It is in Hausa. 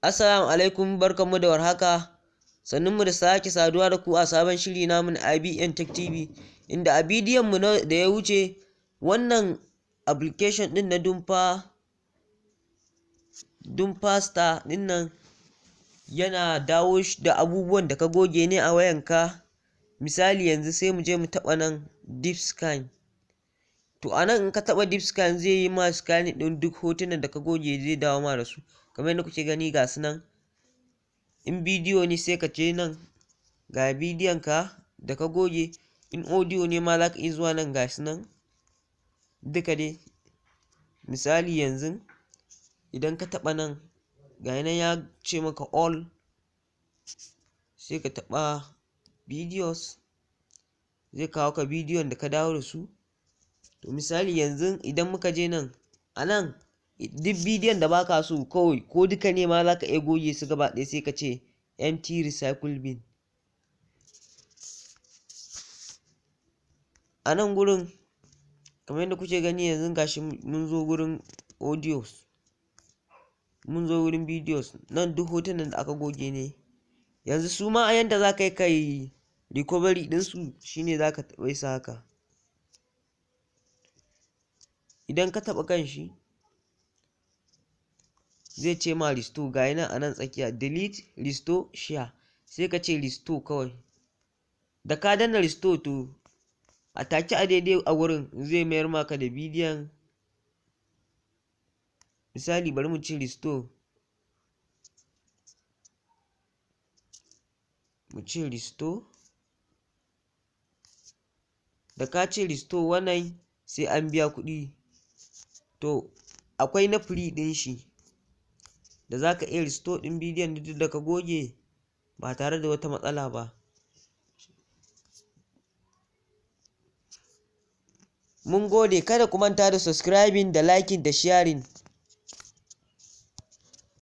Assalamu alaikum, barkanmu da warhaka. Sannunmu da sake saduwa da ku a sabon shiri namu na IBN Tech TV, inda a bidiyon mu da ya wuce wannan application din na Dumpa Star din nan yana dawo da abubuwan da ka goge ne a wayanka. Misali yanzu sai mu je mu taɓa nan Deep Scan. To anan in ka taɓa Deep Scan zai yi ma scanning ɗin duk hotunan da ka goge, zai dawo ma da su. Kamar yadda kuke gani ga su nan. In bidiyo ne sai ka je nan ga bidiyon ka da ka goge, in audio ne ma za ka iya zuwa nan ga su nan duka dai. Misali yanzu idan ka taɓa nan ga nan ya ce maka all, sai ka taɓa videos, zai kawo ka bidiyon da ka dawo da su. To misali yanzu idan muka je nan, a nan duk bidiyon da baka so kawai ko duka ne ma za ka iya goge su gaba ɗaya, sai ka ce empty recycle bin. A nan gurin kamar yadda kuke gani yanzu gashi mun zo gurin audios, mun zo wurin videos, nan duk hotunan da aka goge ne. Yanzu su ma a yanda za ka yi kai recovery ɗinsu shine za ka taɓa su haka. Idan ka taɓa kan shi zai ce ma restore, ga yana a nan tsakiya delete, restore, share, sai ka ce restore kawai. Da ka danna restore to a take a daidai a wurin zai mayar maka da bidiyon. Misali bari mu ce restore, mu ce restore. Da ka ce restore wannan sai an biya kuɗi. To akwai na free ɗin shi da za ka iya restore ɗin bidiyon duk da ka goge ba tare da wata matsala ba. Mun gode, kada ku manta da subscribing da liking da sharing.